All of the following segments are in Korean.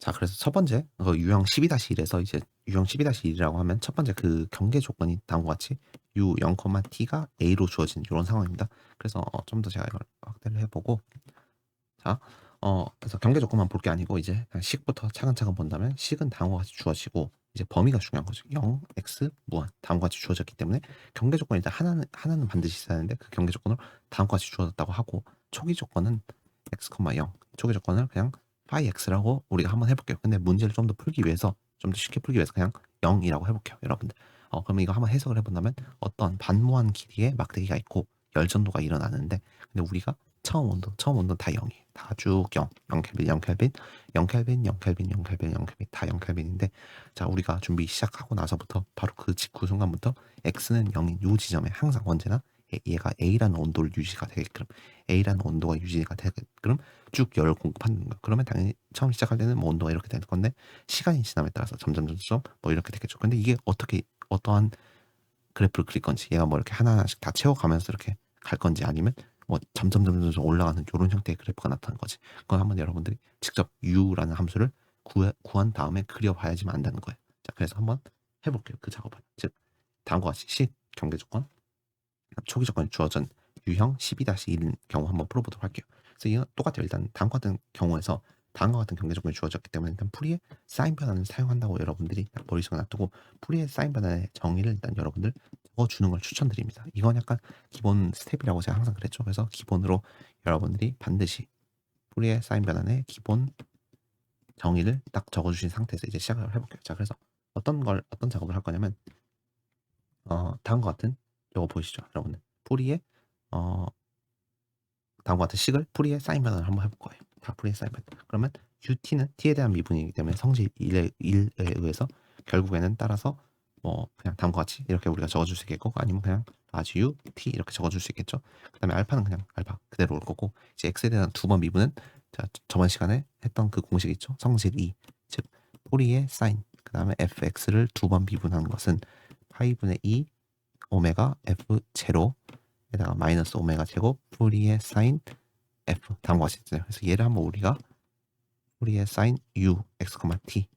자, 그래서 첫 번째 유형 12-1에서 이제 유형 12-1이라고 하면 첫 번째 그 경계 조건이 다음과 같이 u 0, t가 a로 주어진 이런 상황입니다. 그래서 좀 더 제가 이걸 확대를 해보고, 자, 그래서 경계 조건만 볼 게 아니고 이제 그냥 식부터 차근차근 본다면 식은 다음과 같이 주어지고 이제 범위가 중요한 거죠. 0, x, 무한 다음과 같이 주어졌기 때문에 경계 조건 일단 하나는 반드시 있어야 하는데 그 경계 조건을 다음과 같이 주어졌다고 하고, 초기 조건은 x, 0 초기 조건을 그냥 phi x라고 우리가 한번 해볼게요. 근데 문제를 좀 더 풀기 위해서 좀 더 쉽게 풀기 위해서 그냥 0이라고 해볼게요, 여러분들. 그러면 이거 한번 해석을 해본다면 어떤 반무한 길이의 막대기가 있고 열전도가 일어나는데, 근데 우리가 처음 온도 다 0이에요. 다 쭉 0, 0켈빈, 0켈빈, 0켈빈, 0켈빈, 0켈빈, 0켈빈, 다 0켈빈인데, 자, 우리가 준비 시작하고 나서부터 바로 그 직후 순간부터 x는 0인 요 지점에 항상 언제나 얘가 A라는 온도를 유지가 되게끔, A라는 온도가 유지가 되게끔 쭉 열을 공급하는 거예요. 그러면 당연히 처음 시작할 때는 뭐 온도가 이렇게 될 건데, 시간이 지남에 따라서 점점 뭐 이렇게 되겠죠. 근데 이게 어떻게 어떠한 그래프를 그릴 건지, 얘가 뭐 이렇게 하나하나씩 다 채워가면서 이렇게 갈 건지, 아니면 뭐 점점 올라가는 이런 형태의 그래프가 나타나는 거지. 그건 한번 여러분들이 직접 u라는 함수를 구한 다음에 그려봐야지만 안다는 거예요. 자, 그래서 한번 해볼게요. 그 작업을. 즉 다음과 같이 식 경계 조건, 초기 조건이 주어진 유형 12-1인 경우 한번 풀어보도록 할게요. 그래서 이거 똑같아요. 일단 다음과 같은 경우에서 다음과 같은 경계 조건이 주어졌기 때문에 일단 풀이의 사인 변환을 사용한다고 여러분들이 머릿속에 놔두고, 풀이의 사인 변환의 정의를 일단 여러분들 적어주는 걸 추천드립니다. 이건 약간 기본 스텝이라고 제가 항상 그랬죠. 그래서 기본으로 여러분들이 반드시 풀이의 사인 변환의 기본 정의를 딱 적어주신 상태에서 이제 시작을 해볼게요. 자, 그래서 어떤 작업을 할 거냐면, 다음과 같은 이거 보이시죠, 여러분들? 풀이의 어, 다음과 같은 식을 풀이의 사인 변환을 한번 해볼 거예요. 다 풀이의 사인 변환. 그러면 ut는 t에 대한 미분이기 때문에 성질 1에 의해서 결국에는 따라서 뭐 그냥 다음과 같이 이렇게 우리가 적어줄 수 있겠고, 아니면 그냥 아주 u t 이렇게 적어줄 수 있겠죠. 그다음에 알파는 그냥 알파 그대로 올 거고, 이제 x에 대한 두 번 미분은 자, 저번 시간에 했던 그 공식 있죠. 성질 2, 즉 풀이의 사인, 그다음에 fx를 두 번 미분한 것은 파이분의 2 오메가 f 제로 에다가 마이너스 오메가 제곱 풀이의 사인 f 다음과 같이 있잖아요. 그래서 얘를 한번 우리가 풀이의 사인 u x, t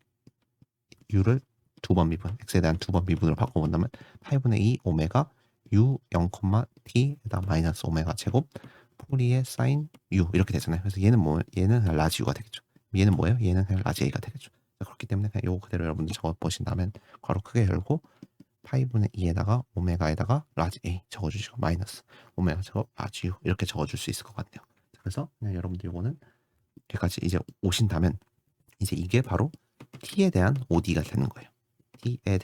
u를 두 번 미분, x에 대한 두 번 미분으로 바꿔본다면 8분의 2 오메가 u 0, t에다 마이너스 오메가 제곱 풀이의 사인 u 이렇게 되잖아요. 그래서 얘는 뭐 얘는 그냥 라지 u가 되겠죠. 얘는 뭐예요? 얘는 그냥 라지 a가 되겠죠. 그렇기 때문에 그냥 요거 그대로 여러분들 적어 보신다면 괄호 크게 열고 파이분의 2에다가 오메가에다가 라지 A 적어주시고 마이너스 오메가 제곱 라지 U 이렇게 적어줄 수 있을 것 같네요. 그래서 그냥 여러분들 요거는 여기까지 이제 오신다면, 이제 이게 바로 T에 대한 OD가 되는 거예요. T에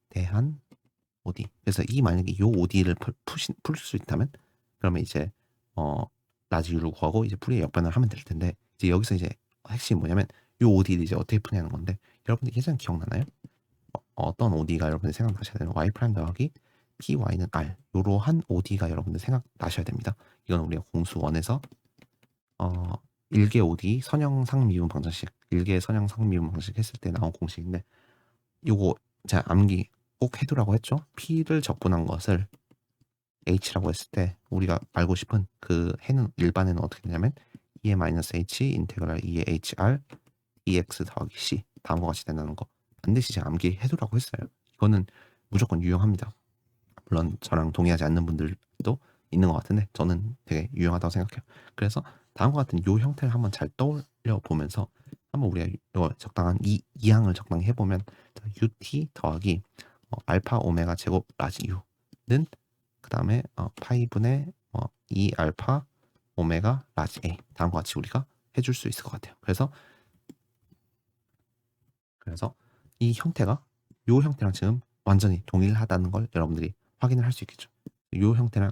대한 OD. 그래서 이 만약에 요 OD를 풀 수 있다면, 그러면 이제 라지 U를 구하고 이제 풀이의 역변을 하면 될 텐데, 이제 여기서 이제 핵심이 뭐냐면 요 OD를 이제 어떻게 푸냐는 건데, 여러분들 예전 기억나나요? 어떤 OD가 여러분들 생각나셔야 되는, y 프라임 더하기 py는 r 요러한 OD가 여러분들 생각나셔야 됩니다. 이건 우리가 공수 1에서 일개 OD 선형상 미분 방정식, 일개 선형상 미분 방정식 했을 때 나온 공식인데, 요거 제가 암기 꼭 해두라고 했죠. P를 적분한 것을 H라고 했을 때 우리가 알고 싶은 그 해는 일반에는 어떻게 되냐면 2의 마이너스 H 인테그랄 2의 HR EX 더하기 C 다음과 같이 된다는 거 반드시 제가 암기해두라고 했어요. 이거는 무조건 유용합니다. 물론 저랑 동의하지 않는 분들도 있는 것 같은데 저는 되게 유용하다고 생각해요. 그래서 다음과 같은 요 형태를 한번 잘 떠올려 보면서 한번 우리가 요 적당한 이항을 적당히 해보면, UT 더하기 알파 오메가 제곱 라지 U는 그 다음에 파이분의 2 알파 오메가 라지 A 다음과 같이 우리가 해줄 수 있을 것 같아요. 그래서 이 형태가 요 형태랑 지금 완전히 동일하다는 걸 여러분들이 확인을 할 수 있겠죠. 요 형태랑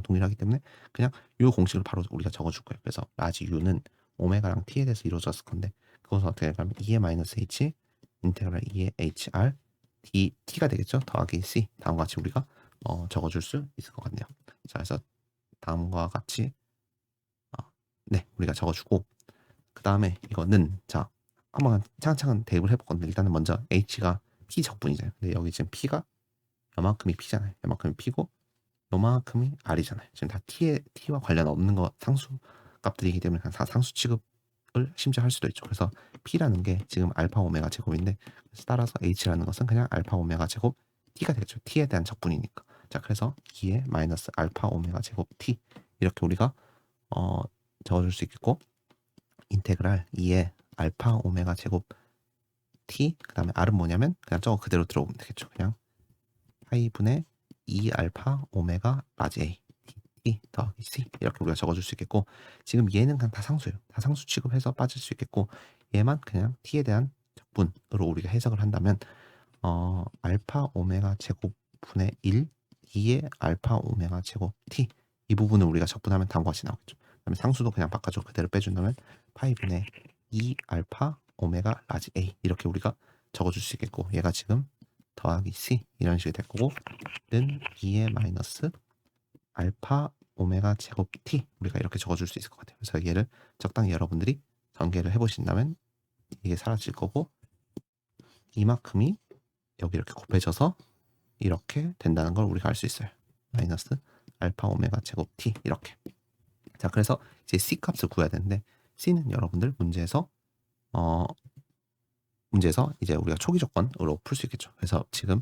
동일하기 때문에 그냥 요 공식을 바로 우리가 적어줄 거예요. 그래서 라지 u는 오메가랑 t에 대해서 이루어졌을 건데, 그것은 어떻게 될까면 2의 마이너스 h 인테그랄 2의 hr t가 되겠죠. 더하기 c 다음과 같이 우리가 적어줄 수 있을 것 같네요. 자, 그래서 다음과 같이 네, 우리가 적어주고, 그 다음에 이거는 자 한번 차근차근 대입을 해봤거든요. 일단은 먼저 h가 p 적분이잖아요. 근데 여기 지금 p가 요만큼이 p잖아요. 요만큼이 p고 요만큼이 r이잖아요. 지금 다 t와 관련 없는 거 상수 값들이기 때문에 그냥 상수 취급 심지어 할 수도 있죠. 그래서 P라는 게 지금 알파 오메가 제곱인데 그래서 따라서 H라는 것은 그냥 알파 오메가 제곱 T가 되겠죠. T에 대한 적분이니까. 자, 그래서 2의 마이너스 알파 오메가 제곱 T 이렇게 우리가 적어줄 수 있겠고 인테그랄 2의 알파 오메가 제곱 T 그 다음에 R은 뭐냐면 그냥 저거 그대로 들어오면 되겠죠. 그냥 파이분의 2 알파 오메가 라지 A T 더하기 C 이렇게 우리가 적어줄 수 있겠고 지금 얘는 그냥 다 상수예요. 다 상수 취급해서 빠질 수 있겠고 얘만 그냥 T에 대한 적분으로 우리가 해석을 한다면 알파 오메가 제곱분의 1 2의 알파 오메가 제곱 T 이 부분을 우리가 적분하면 다음과 같이 나오겠죠. 그다음에 상수도 그냥 바꿔줘 그대로 빼준다면 파이분의 2 알파 오메가 라지 A 이렇게 우리가 적어줄 수 있겠고 얘가 지금 더하기 C 이런 식이 될 거고 는 2의 마이너스 알파 오메가 제곱 T 우리가 이렇게 적어줄 수 있을 것 같아요. 그래서 얘를 적당히 여러분들이 전개를 해보신다면 이게 사라질 거고 이만큼이 여기 이렇게 곱해져서 이렇게 된다는 걸 우리가 알 수 있어요. 마이너스 알파 오메가 제곱 T 이렇게. 자, 그래서 이제 C 값을 구해야 되는데 C는 여러분들 문제에서 이제 우리가 초기 조건으로 풀 수 있겠죠. 그래서 지금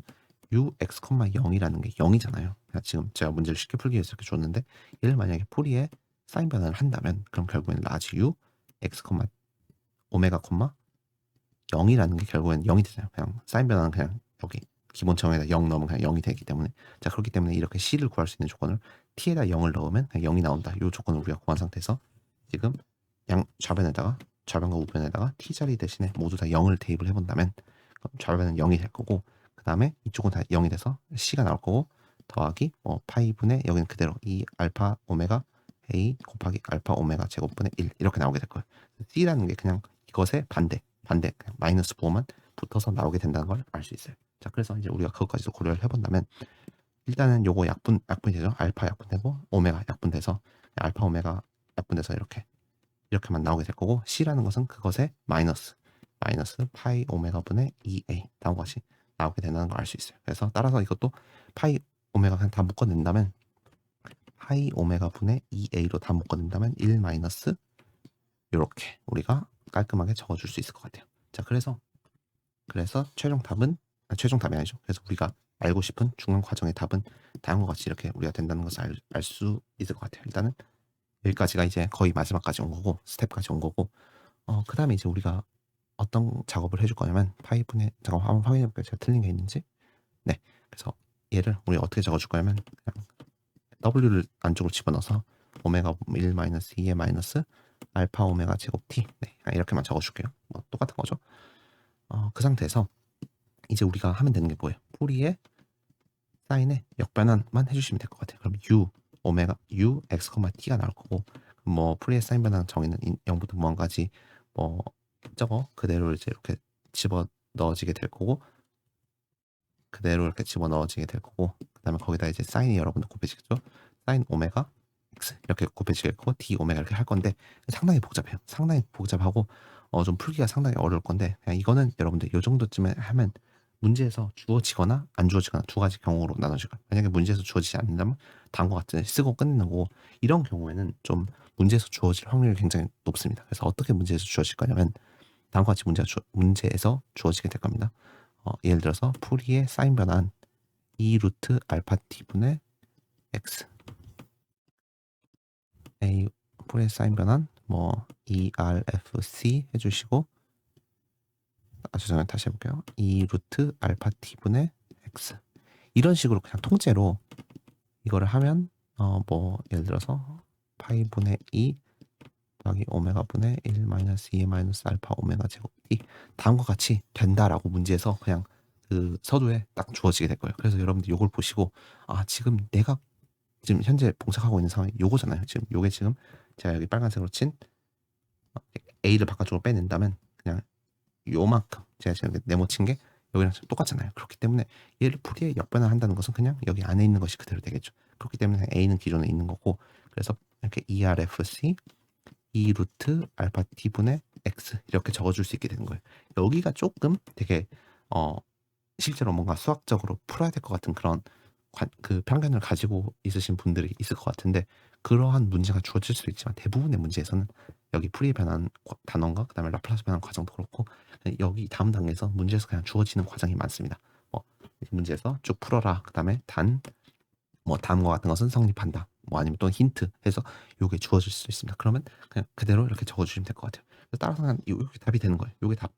ux, 0이라는 게 0이잖아요. 지금 제가 문제를 쉽게 풀기 위해서 이렇게 줬는데 얘를 만약에 풀이에 사인 변환을 한다면 그럼 결국엔 라지 u x, 오메가, 0이라는 게 결국엔 0이 되잖아요. 그냥 사인 변환은 그냥 여기 기본점에다 0 넣으면 그냥 0이 되기 때문에 자 그렇기 때문에 이렇게 C를 구할 수 있는 조건을 T에다 0을 넣으면 그냥 0이 나온다. 이 조건을 우리가 구한 상태에서 지금 좌변과 우변에다가 T자리 대신에 모두 다 0을 대입을 해본다면 좌변은 0이 될 거고 그 다음에 이쪽은 다 0이 돼서 C가 나올 거고 더하기 파이분의 여기는 그대로 2 알파 오메가 A 곱하기 알파 오메가 제곱분의 1 이렇게 나오게 될 거예요. C라는 게 그냥 이것의 반대 그냥 마이너스 부호만 붙어서 나오게 된다는 걸 알 수 있어요. 자 그래서 이제 우리가 그것까지도 고려를 해본다면 일단은 요거 약분이 되죠. 알파 약분되고 오메가 약분돼서 알파 오메가 약분돼서 이렇게만 나오게 될 거고 C라는 것은 그것의 마이너스 파이 오메가 분의 2A 다음과 같이 나오게 된다는 걸 알 수 있어요. 그래서 따라서 이것도 파이 오메가 그냥 다 묶어낸다면 파이 오메가 분의 2A로 다 묶어낸다면 1 마이너스 이렇게 우리가 깔끔하게 적어줄 수 있을 것 같아요. 자 그래서 최종 답이 아니죠. 그래서 우리가 알고 싶은 중간 과정의 답은 다음과 같이 이렇게 우리가 된다는 것을 알 수 있을 것 같아요. 일단은 여기까지가 이제 거의 마지막까지 온 거고 스텝까지 온 거고 그 다음에 이제 우리가 어떤 작업을 해줄 거냐면 파이분의 잠깐 한번 확인해볼게요. 제가 틀린 게 있는지. 네, 그래서 얘를 우리 어떻게 적어줄 거냐면 그냥 W를 안쪽으로 집어넣어서 오메가 1 마이너스 2의 마이너스 알파 오메가 제곱 T 네, 이렇게만 적어줄게요. 뭐 똑같은 거죠. 그 상태에서 이제 우리가 하면 되는 게 뭐예요? 풀이의 사인의 역변환만 해주시면 될 것 같아요. 그럼 u x, t가 나올 거고 뭐 풀이의 사인 변환 정의는 0부터 무한까지 뭐 저거 그대로 이제 이렇게 집어 넣어지게 될 거고 그다음에 거기다 이제 사인이 여러분들 곱해지겠죠? 사인 오메가 x 이렇게 곱해지겠고 d 오메가 이렇게 할 건데 상당히 복잡해요. 상당히 복잡하고 좀 풀기가 상당히 어려울 건데 그냥 이거는 여러분들 이 정도쯤에 하면 문제에서 주어지거나 안 주어지거나 두 가지 경우로 나눠질 거예요. 만약에 문제에서 주어지지 않는다면 다음과 같이 쓰고 끝내는 거고 이런 경우에는 좀 문제에서 주어질 확률이 굉장히 높습니다. 그래서 어떻게 문제에서 주어질 거냐면 다음과 같이 문제에서 주어지게 될 겁니다. 예를 들어서 풀이의 사인 변환 2 루트 알파 t분의 x a 풀이의 사인 변환 뭐 ERFC 해주시고 죄송해요. 다시 해볼게요. 2 루트 알파 t분의 x 이런 식으로 그냥 통째로 이거를 하면 뭐 예를 들어서 파이분의 2 더하기 오메가 분의 1 마이너스 2 마이너스 알파 오메가 제곱 t 다음과 같이 된다라고 문제에서 그냥 그 서두에 딱 주어지게 될 거예요. 그래서 여러분들 요걸 보시고 지금 내가 지금 현재 봉착하고 있는 상황이 요거잖아요. 지금 요게 지금 제가 여기 빨간색으로 친 A를 바깥쪽으로 빼낸다면 그냥 요만큼 제가 지금 네모 친 게 여기랑 똑같잖아요. 그렇기 때문에 얘를 풀이에 역변환 한다는 것은 그냥 여기 안에 있는 것이 그대로 되겠죠. 그렇기 때문에 A는 기존에 있는 거고 그래서 이렇게 ERFC 2 루트 알파 t분의 x 이렇게 적어줄 수 있게 되는 거예요. 여기가 조금 되게 실제로 뭔가 수학적으로 풀어야 될 것 같은 그런 그 편견을 가지고 있으신 분들이 있을 것 같은데 그러한 문제가 주어질 수도 있지만 대부분의 문제에서는 여기 풀이에 변한 단원과 그다음에 라플라스 변환 과정도 그렇고 여기 다음 단계에서 문제에서 그냥 주어지는 과정이 많습니다. 이 문제에서 쭉 풀어라. 그다음에 다음과 같은 것은 성립한다. 아니면 또 힌트 해서 요게 주어질 수 있습니다. 그러면 그냥 그대로 이렇게 적어주시면 될 것 같아요. 따라서 그냥 요게 답이 되는 거예요. 요게 답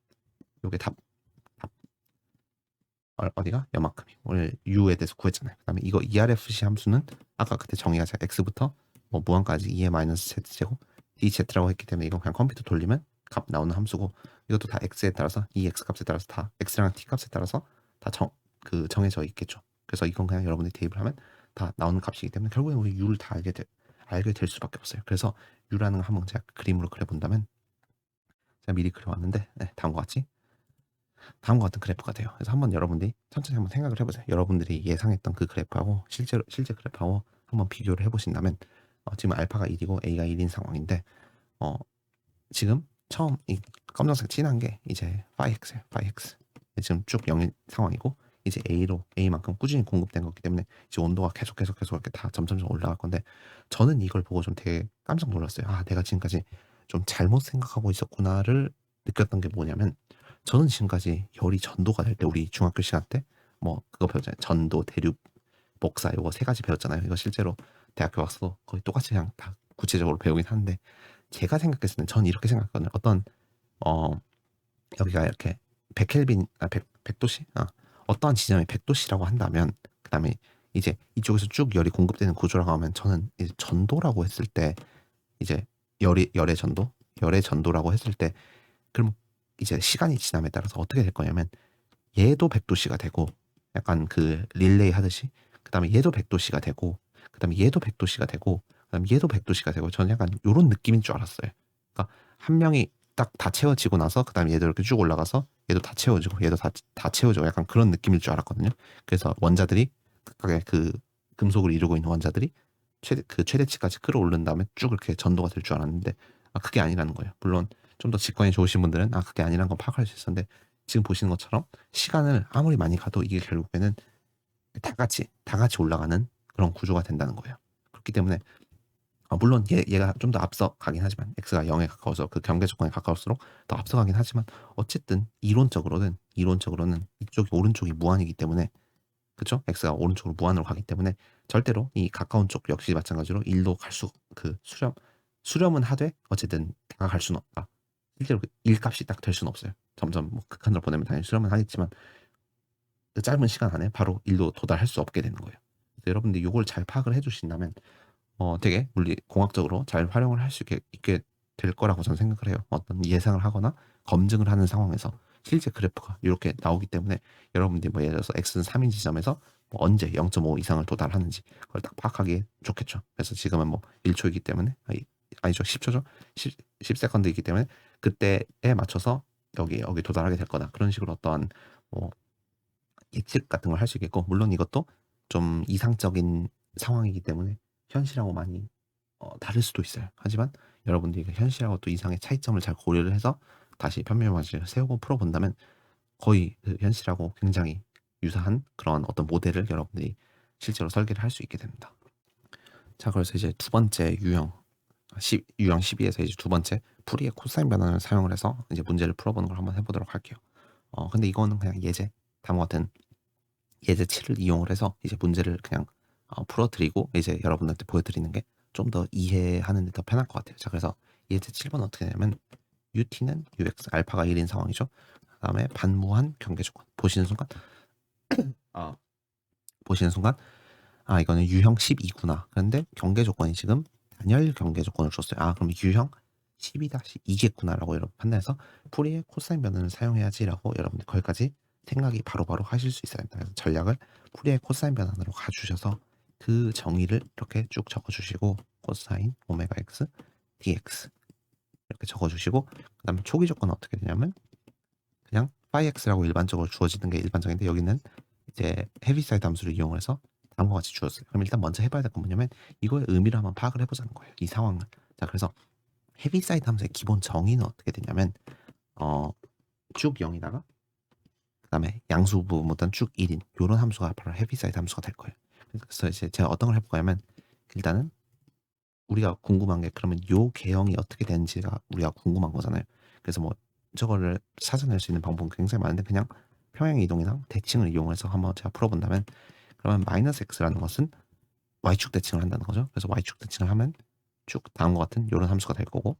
어디가 요만큼이 오늘 u에 대해서 구했잖아요. 그다음에 이거 ERFC 함수는 아까 그때 정의가 제가 x부터 무한까지 2의 마이너스 z제곱 dz라고 했기 때문에 이건 그냥 컴퓨터 돌리면 값 나오는 함수고 이것도 다 x에 따라서 이 x 값에 따라서 다 x랑 t 값에 따라서 다 정해져 있겠죠. 그래서 이건 그냥 여러분들이 대입을 하면 다 나오는 값이기 때문에 결국엔 우리 u를 다 알게 될 수밖에 없어요. 그래서 u라는 거 한번 제가 그림으로 그려본다면 제가 미리 그려왔는데 다음과 다음과 같은 그래프가 돼요. 그래서 한번 여러분들이 천천히 한번 생각을 해보세요. 여러분들이 예상했던 그 그래프하고 실제 그래프하고 한번 비교를 해보신다면 지금 알파가 1이고 A가 1인 상황인데 지금 처음 이 검정색 진한 게 이제 phi x예요. phi x. 지금 쭉 0인 상황이고 이제 A만큼 꾸준히 공급된 거기 때문에 이제 온도가 계속 이렇게 다 점점 올라갈 건데 저는 이걸 보고 좀 되게 깜짝 놀랐어요. 아, 내가 지금까지 좀 잘못 생각하고 있었구나를 느꼈던 게 뭐냐면 저는 지금까지 열이 전도가 될 때 우리 중학교 시간 때 그거 배웠잖아요. 전도, 대륙, 복사 요거 세 가지 배웠잖아요. 이거 실제로 대학교 와서 거의 똑같이 그냥 다 구체적으로 배우긴 하는데 제가 생각했을 때는 전 이렇게 생각했거든요. 어떤 어 여기가 이렇게 100켈빈 100도씨 어떠한 지점이 100도씨라고 한다면 그다음에 이제 이쪽에서 쭉 열이 공급되는 구조라고 하면 저는 이제 전도라고 했을 때 이제 열의 전도라고 했을 때 그럼 이제 시간이 지남에 따라서 어떻게 될 거냐면 얘도 100도씨가 되고 약간 그 릴레이 하듯이 그다음에 얘도 100도씨가 되고 그다음에 얘도 100도씨가 되고 그다음에 얘도 100도씨가 되고 저는 약간 요런 느낌인 줄 알았어요. 그러니까 한 명이 딱 다 채워지고 나서 그다음에 얘도 이렇게 쭉 올라가서 얘도 다 채워지고 얘도 다 채워지고 약간 그런 느낌일 줄 알았거든요. 그래서 원자들이 각각의 그 금속을 이루고 있는 원자들이 최대치까지 끌어올린 다음에 쭉 이렇게 전도가 될 줄 알았는데 그게 아니라는 거예요. 물론 좀 더 직관이 좋으신 분들은 그게 아니라는 건 파악할 수 있었는데 지금 보시는 것처럼 시간을 아무리 많이 가도 이게 결국에는 다 같이 올라가는 그런 구조가 된다는 거예요. 그렇기 때문에 물론 얘가 좀 더 앞서 가긴 하지만 x가 0에 가까워서 그 경계 조건에 가까울수록 더 앞서가긴 하지만 어쨌든 이론적으로는 이쪽이 오른쪽이 무한이기 때문에 그쵸? x가 오른쪽으로 무한으로 가기 때문에 절대로 이 가까운 쪽 역시 마찬가지로 1로 갈 수 수렴은 하되 어쨌든 다가갈 수는 없다. 실제로 그 1 값이 딱 될 수는 없어요. 점점 극한으로 보내면 당연히 수렴은 하겠지만 그 짧은 시간 안에 바로 1로 도달할 수 없게 되는 거예요. 그래서 여러분들이 요걸 잘 파악을 해 주신다면 되게 공학적으로 잘 활용을 할 수 있게 될 거라고 저는 생각을 해요. 어떤 예상을 하거나 검증을 하는 상황에서 실제 그래프가 이렇게 나오기 때문에 여러분들이 예를 들어서 x는 3인 지점에서 언제 0.5 이상을 도달하는지 그걸 딱 파악하기 좋겠죠. 그래서 지금은 1초이기 때문에 아니죠. 10초죠. 10세컨드이기 때문에 그때에 맞춰서 여기 도달하게 될 거다. 그런 식으로 어떠한 뭐 예측 같은 걸 할 수 있겠고 물론 이것도 좀 이상적인 상황이기 때문에 현실하고 많이 다를 수도 있어요. 하지만 여러분들이 그 현실하고 또 이상의 차이점을 잘 고려를 해서 다시 편미점을 세우고 풀어본다면 거의 그 현실하고 굉장히 유사한 그런 어떤 모델을 여러분들이 실제로 설계를 할 수 있게 됩니다. 자, 그래서 이제 두 번째 유형 12에서 이제 두 번째 풀이의 코사인 변환을 사용을 해서 이제 문제를 풀어보는 걸 한번 해보도록 할게요. 근데 이거는 그냥 다음과 같은 예제 7을 이용을 해서 이제 문제를 그냥 풀어드리고 이제 여러분들한테 보여드리는 게 좀 더 이해하는 데 더 편할 것 같아요. 자, 그래서 예제 7번 어떻게 되냐면 UT는 UX 알파가 1인 상황이죠. 그다음에 반무한 경계 조건 보시는 순간 아 이거는 유형 12구나. 그런데 경계 조건이 지금 단열 경계 조건을 줬어요. 그럼 유형 12-2겠구나라고 여러분 판단해서 풀이의 코사인 변환을 사용해야지라고 여러분들 거기까지 생각이 바로바로 하실 수 있어야 된다. 그래서 전략을 풀이의 코사인 변환으로 가주셔서 그 정의를 이렇게 쭉 적어주시고 코사인 오메가 x dx 이렇게 적어주시고 그다음에 초기 조건은 어떻게 되냐면 그냥 phi x라고 일반적으로 주어지는 게 일반적인데 여기는 이제 헤비사이드 함수를 이용해서 다음과 같이 주었어요. 그럼 일단 먼저 해봐야 될 건 뭐냐면 이거의 의미를 한번 파악을 해보자는 거예요. 이 상황을. 자, 그래서 헤비사이드 함수의 기본 정의는 어떻게 되냐면 쭉 0이다가 그다음에 양수 부분보다는 쭉 1인 요런 함수가 바로 헤비사이드 함수가 될 거예요. 그래서 이제 제가 어떤 걸 해볼 거냐면 일단은 우리가 궁금한 게 그러면 요 개형이 어떻게 되는지가 우리가 궁금한 거잖아요. 그래서 뭐 저거를 찾아낼 수 있는 방법은 굉장히 많은데 그냥 평행 이동이랑 대칭을 이용해서 한번 제가 풀어본다면 그러면 마이너스 x라는 것은 y축 대칭을 한다는 거죠. 그래서 y축 대칭을 하면 쭉 다음과 같은 요런 함수가 될 거고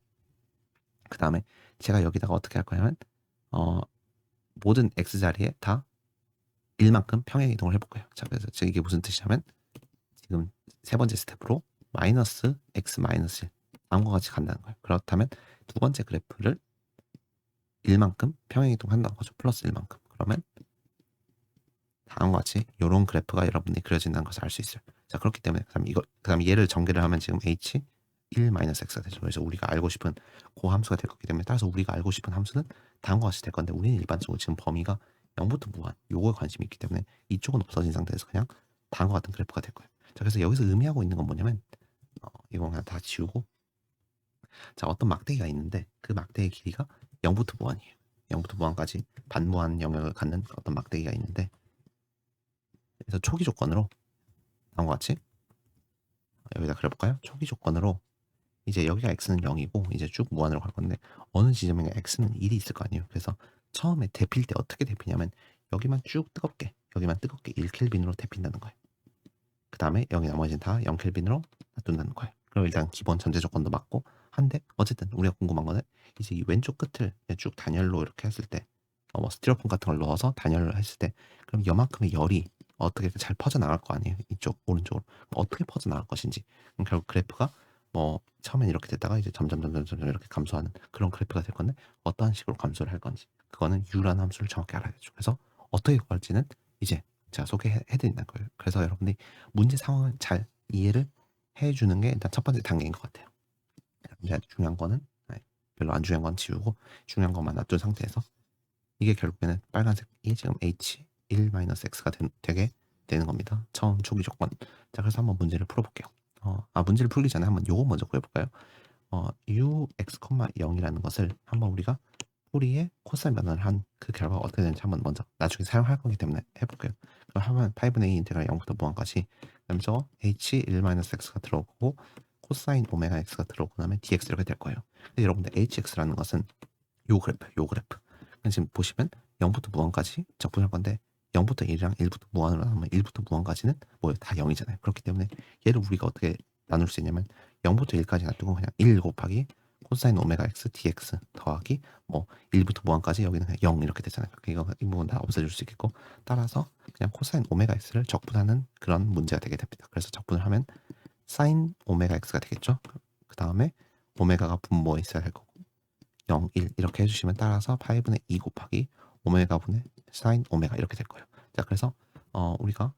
그 다음에 제가 여기다가 어떻게 할 거냐면 모든 x 자리에 다 1만큼 평행 이동을 해볼 거예요. 자, 그래서 이게 무슨 뜻이냐면 지금 세 번째 스텝으로 마이너스 x 마이너스 1 다음과 같이 간다는 거예요. 그렇다면 두 번째 그래프를 1만큼 평행 이동한다는 거죠. 플러스 1만큼. 그러면 다음과 같이 이런 그래프가 여러분들이 그려진다는 것을 알 수 있어요. 자, 그렇기 때문에 그다음 얘를 전개를 하면 지금 h 1-x가 되죠. 그래서 우리가 알고 싶은 그 함수가 될 거기 때문에 따라서 우리가 알고 싶은 함수는 다음과 같이 될 건데 우리는 일반적으로 지금 범위가 0부터 무한 요거에 관심이 있기 때문에 이쪽은 없어진 상태에서 그냥 다음과 같은 그래프가 될 거예요. 자, 그래서 여기서 의미하고 있는 건 뭐냐면 이거 그냥 다 지우고 자, 어떤 막대기가 있는데 그 막대기 길이가 0부터 무한이에요. 0부터 무한까지 반무한 영역을 갖는 어떤 막대기가 있는데 그래서 초기 조건으로 다음과 같이 여기다 그려볼까요? 초기 조건으로 이제 여기가 x는 0이고 이제 쭉 무한으로 갈 건데 어느 지점에 x는 1이 있을 거 아니에요. 그래서 처음에 데필 때 어떻게 데피냐면 여기만 쭉 뜨겁게 1켈빈으로 데핀다는 거예요. 그 다음에 여기 나머지는 다 0켈빈으로 놔둔다는 거예요. 그럼 일단 기본 전제 조건도 맞고 한데 어쨌든 우리가 궁금한 거는 이제 이 왼쪽 끝을 쭉 단열로 이렇게 했을 때 뭐 스티로폼 같은 걸 넣어서 단열을 했을 때 그럼 요만큼의 열이 어떻게 잘 퍼져나갈 거 아니에요. 이쪽 오른쪽으로 어떻게 퍼져나갈 것인지 그럼 결국 그래프가 뭐 처음엔 이렇게 됐다가 이제 점점 이렇게 감소하는 그런 그래프가 될 건데 어떠한 식으로 감소를 할 건지 그거는 U라는 함수를 정확히 알아야 되죠. 그래서 어떻게 구할지는 이제 제가 소개해드린다는 거예요. 그래서 여러분들이 문제 상황을 잘 이해를 해주는 게 일단 첫 번째 단계인 것 같아요. 이제 중요한 거는 별로 안 중요한 건 지우고 중요한 것만 놔둔 상태에서 이게 결국에는 빨간색이 지금 h1-x가 되게 되는 겁니다. 처음 초기 조건. 자, 그래서 한번 문제를 풀어볼게요. 문제를 풀기 전에 한번 요거 먼저 구해볼까요? ux, 0이라는 것을 한번 우리가 포리에 코사인 변환을 한 그 결과가 어떻게 되는지 한번 먼저 나중에 사용할 거기 때문에 해볼게요. 그럼 하면 5분의 2 인테그랄 0부터 무한까지 그다음에 저 h1-x가 들어오고 코사인 오메가 x가 들어오고 그다음에 dx 이렇게 될 거예요. 근데 여러분들 hx라는 것은 요 그래프. 지금 보시면 0부터 무한까지 적분할 건데 0부터 1이랑 1부터 무한으로 나누면 1부터 무한까지는 뭐예요? 다 0이잖아요. 그렇기 때문에 얘를 우리가 어떻게 나눌 수 있냐면 0부터 1까지 놔두고 그냥 1 곱하기 코사인 오메가 x dx 더하기 뭐 1부터 무한까지 여기는 그냥 0 이렇게 되잖아요. 이거 이 부분 다 없애줄 수 있겠고 따라서 그냥 코사인 오메가 x를 적분하는 그런 문제가 되게 됩니다. 그래서 적분을 하면 사인 오메가 x가 되겠죠. 그 다음에 오메가가 분모에 있어야 할 거고 0, 1 이렇게 해주시면 따라서 8분의 2 곱하기 오메가분의 사인 오메가 이렇게 될 거예요. 자, 그래서 우리가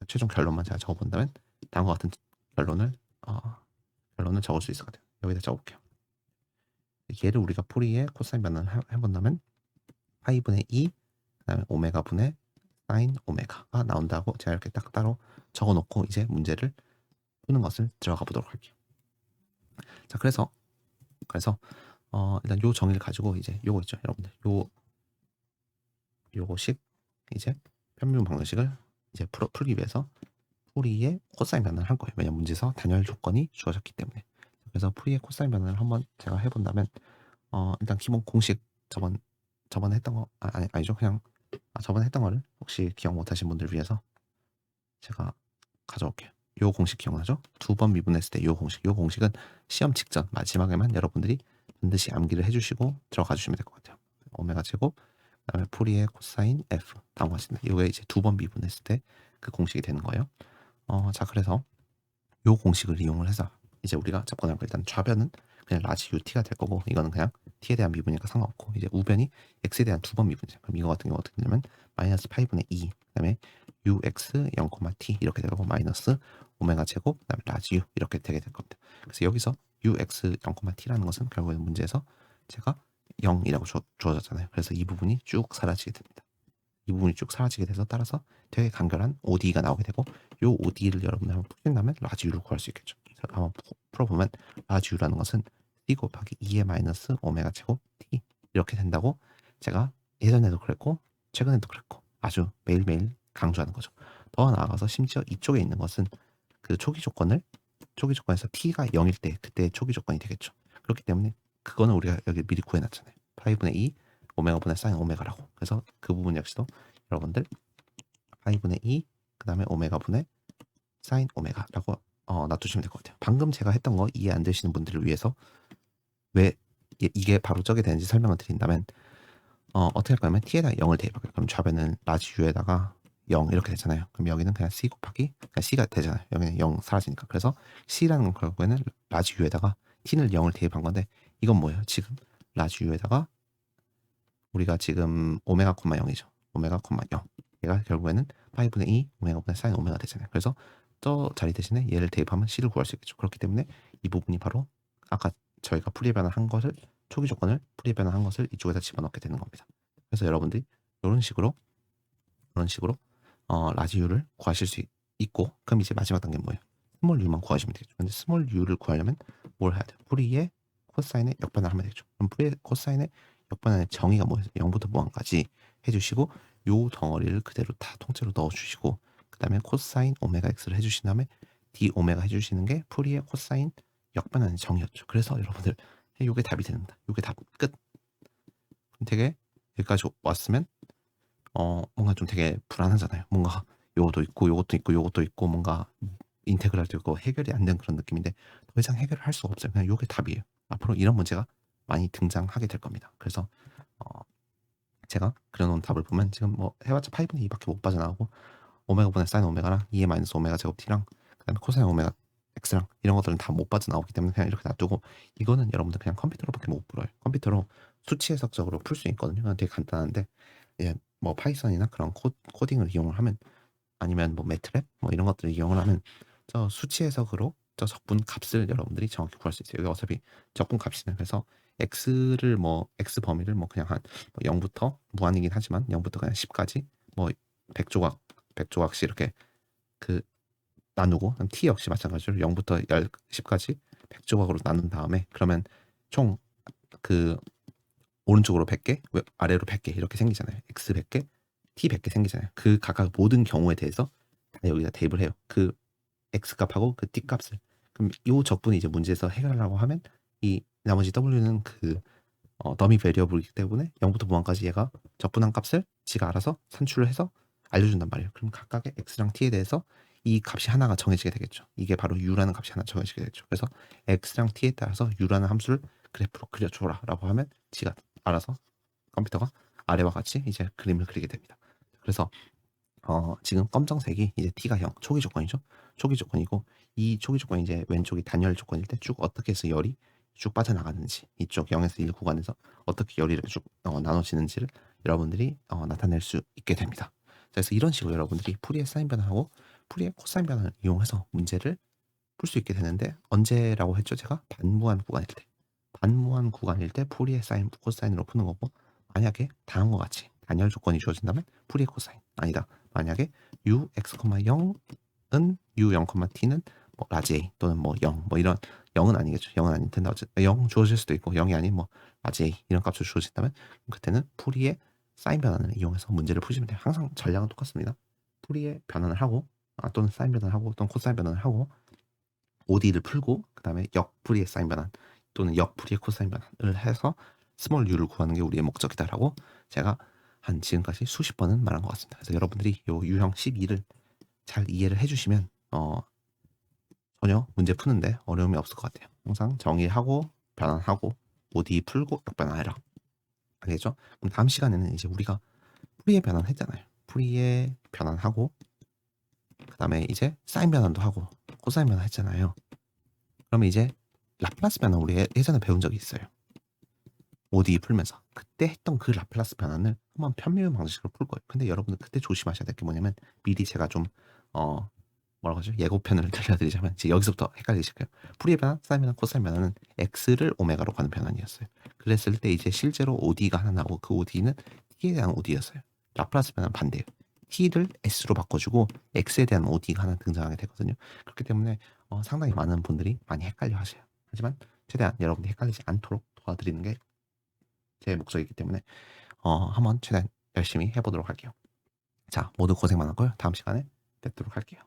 최종 결론만 제가 적어본다면 다음과 같은 결론을 적을 수 있을 것 같아요. 여기다 적어볼게요. 얘를 우리가 포리에 코사인 변환을 해본다면 8분의 2 그다음에 오메가분의 사인 오메가가 나온다고 제가 이렇게 딱 따로 적어놓고 이제 문제를 푸는 것을 들어가 보도록 할게요. 자, 그래서 일단 요 정의를 가지고 이제 요거 있죠, 여러분들. 요거식 이제 편미분 방정식을 이제 풀기 위해서 포리의 코사인 변환을 할 거예요. 왜냐면 문제에서 단열 조건이 주어졌기 때문에. 그래서 포리의 코사인 변환을 한번 제가 해본다면 일단 기본 공식 저번에 했던 거 아니죠. 그냥 저번에 했던 거를 혹시 기억 못하신 분들 위해서 제가 가져올게요. 요 공식 기억나죠? 2번 미분했을 때 요 공식은 시험 직전 마지막에만 여러분들이 반드시 암기를 해주시고 들어가 주시면 될 것 같아요. 오메가 제곱 그다음에 포리의 코사인 f 다음과 같습니다. 이게 이제 2번 미분했을 때 그 공식이 되는 거예요. 자, 그래서 요 공식을 이용을 해서 이제 우리가 접근할 거 일단 좌변은 그냥 라지 ut가 될 거고 이거는 그냥 t에 대한 미분이니까 상관없고 이제 우변이 x에 대한 2번 미분이죠. 그럼 이거 같은 경우 어떻게 되냐면 마이너스 8분의 2 그다음에 ux 0, t 이렇게 되고 마이너스 오메가 제곱 그다음에 라지 u 이렇게 되게 될 겁니다. 그래서 여기서 ux 0, t라는 것은 결국에는 문제에서 제가 0이라고 주어졌잖아요. 그래서 이 부분이 쭉 사라지게 됩니다. 이 부분이 쭉 사라지게 돼서 따라서 되게 간결한 ODE가 나오게 되고 요 ODE를 여러분들 한번 푸신다면 라지 U를 구할 수 있겠죠. 그래서 한번 풀어보면 라지 U라는 것은 C 곱하기 2의 마이너스 오메가 제곱 T 이렇게 된다고 제가 예전에도 그랬고 최근에도 그랬고 아주 매일매일 강조하는 거죠. 더 나아가서 심지어 이쪽에 있는 것은 그 초기 조건을 초기 조건에서 t가 0일 때 그때 초기 조건이 되겠죠. 그렇기 때문에 그거는 우리가 여기 미리 구해 놨잖아요. 파이분의 2 오메가분의 사인 오메가라고. 그래서 그 부분 역시도 여러분들 파이분의 2 그다음에 오메가분의 사인 오메가라고 놔두시면 될 것 같아요. 방금 제가 했던 거 이해 안 되시는 분들을 위해서 왜 이게 바로 저게 되는지 설명을 드린다면 어떻게 할 거냐면 t에다 0을 대입할게요. 그럼 좌변은 라지 u에다가 0 이렇게 되잖아요. 그럼 여기는 그냥 c 곱하기 그냥 c가 되잖아요. 여기는 0 사라지니까. 그래서 c라는 건 결국에는 라지 u에다가 t는 0을 대입한 건데 이건 뭐예요? 지금 라지 u에다가 우리가 지금 오메가 콤마 0이죠. 오메가 콤마 0. 얘가 결국에는 파이분의 2 오메가분의 사인 오메가 되잖아요. 그래서 저 자리 대신에 얘를 대입하면 c를 구할 수 있겠죠. 그렇기 때문에 이 부분이 바로 아까 저희가 풀이 변환한 것을 초기 조건을 풀이 변환한 것을 이쪽에다 집어넣게 되는 겁니다. 그래서 여러분들이 이런 식으로 라지 u를 구하실 수 있고 그럼 이제 마지막 단계는 뭐예요? 스몰 u만 구하시면 되겠죠. 근데 스몰 u를 구하려면 뭘 해야 돼요? 풀이의 코사인의 역반을 하면 되죠. 그럼 풀이의 코사인의 역반의 정의가 뭐예요? 0부터 무한까지 해주시고 요 덩어리를 그대로 다 통째로 넣어주시고 그 다음에 코사인 오메가 x를 해주신 다음에 d 오메가 해주시는 게 풀이의 코사인 역반하는 정의였죠. 그래서 여러분들 요게 답이 됩니다. 요게 답 끝. 되게 여기까지 왔으면 뭔가 좀 되게 불안하잖아요. 뭔가 요것도 있고 요것도 있고 요것도 있고 뭔가 인테그랄도 있고 해결이 안 된 그런 느낌인데 더 이상 해결을 할 수가 없어요. 그냥 요게 답이에요. 앞으로 이런 문제가 많이 등장하게 될 겁니다. 그래서 제가 그려놓은 답을 보면 지금 뭐 해봤자 파이분의 2밖에 못 빠져나가고 오메가분의 사인 오메가랑 2의 마이너스 오메가 제곱 t랑 그다음에 코사인 오메가 x랑 이런 것들은 다 못 빠져나오기 때문에 그냥 이렇게 놔두고 이거는 여러분들 그냥 컴퓨터로밖에 못 풀어요. 컴퓨터로 수치 해석적으로 풀 수 있거든요. 되게 간단한데 예, 뭐 파이썬이나 그런 코딩을 이용을 하면 아니면 뭐 매트랩 뭐 이런 것들을 이용을 하면 저 수치 해석으로 저 적분 값을 여러분들이 정확히 구할 수 있어요. 여기 어차피 적분 값이는 그래서 x를 뭐 x 범위를 뭐 그냥 한 0부터 무한이긴 하지만 0부터 그냥 10까지 뭐 100조각 100조각씩 이렇게 그 나누고 t 역시 마찬가지로 0부터 10까지 100조각으로 나눈 다음에 그러면 총 그 오른쪽으로 100개, 아래로 100개 이렇게 생기잖아요. x 100개, t 100개 생기잖아요. 그 각각 모든 경우에 대해서 다 여기다 대입을 해요. 그 x 값하고 그 t 값을. 그럼 이 적분이 이제 문제에서 해결하려고 하면 이 나머지 w는 그 더미 베리어블이기 때문에 0부터 무한까지 얘가 적분한 값을 지가 알아서 산출을 해서 알려준단 말이에요. 그럼 각각의 x랑 t에 대해서 이 값이 하나가 정해지게 되겠죠. 이게 바로 u라는 값이 하나 정해지게 되겠죠. 그래서 x랑 t에 따라서 u라는 함수를 그래프로 그려줘라 라고 하면 지가 알아서 컴퓨터가 아래와 같이 이제 그림을 그리게 됩니다. 그래서 지금 검정색이 이제 t가 0 초기 조건이죠. 초기 조건이고 이 초기 조건이 이제 왼쪽이 단열 조건일 때 쭉 어떻게 해서 열이 쭉 빠져나가는지 이쪽 0에서 1 구간에서 어떻게 열이 이렇게 쭉 나눠지는지를 여러분들이 나타낼 수 있게 됩니다. 그래서 이런 식으로 여러분들이 풀이의 사인 변화하고 풀이의 코사인 변화를 이용해서 문제를 풀 수 있게 되는데 언제라고 했죠? 제가 반무한 구간일 때. 반무한 구간일 때 풀이의 사인 코사인으로 푸는 거고 만약에 다음과 같이 단열 조건이 주어진다면 풀이의 코사인 아니다. 만약에 u x, 0은 u 0, t는 뭐 라지 a 또는 뭐 0, 뭐 이런 0은 아니겠죠. 0은 아닐 텐데 어쨌든 0 주어질 수도 있고 0이 아닌 뭐 라지 a 이런 값을 주어진다면 그때는 풀이의 사인 변환을 이용해서 문제를 푸시면 돼요. 항상 전략은 똑같습니다. 풀이의 변환을 하고 또는 사인 변환을 하고 또는 코사인 변환을 하고 OD를 풀고 그 다음에 역풀이의 사인 변환 또는 역풀이의 코사인 변환을 해서 스몰 u를 구하는 게 우리의 목적이다라고 제가 한 지금까지 수십 번은 말한 것 같습니다. 그래서 여러분들이 요 유형 12를 잘 이해를 해주시면 전혀 문제 푸는데 어려움이 없을 것 같아요. 항상 정의하고 변환하고 OD 풀고 역변환해라. 알겠죠? 그럼 다음 시간에는 이제 우리가 풀이의 변환 했잖아요. 풀이의 변환하고 그 다음에 이제 사인 변환도 하고 코사인 변환 했잖아요. 그러면 이제 라플라스 변환 우리 예전에 배운 적이 있어요. ODE 풀면서 그때 했던 그 라플라스 변환을 한번 편미분 방식으로 풀 거예요. 근데 여러분들 그때 조심하셔야 될 게 뭐냐면 미리 제가 좀 뭐라고 하죠? 예고편을 들려드리자면 이제 여기서부터 헷갈리실 거예요. 풀이의 변환, 사인 변환, 코사인 변환은 x를 오메가로 가는 변환이었어요. 그랬을 때 이제 실제로 ODE가 하나 나오고 그 ODE는 t에 대한 ODE였어요. 라플라스 변환 반대예요. t를 s로 바꿔주고 x에 대한 ODE가 하나 등장하게 되거든요. 그렇기 때문에 상당히 많은 분들이 많이 헷갈려 하세요. 하지만 최대한 여러분들이 헷갈리지 않도록 도와드리는 게 제 목적이기 때문에 한번 최대한 열심히 해보도록 할게요. 자, 모두 고생 많았고요. 다음 시간에 뵙도록 할게요.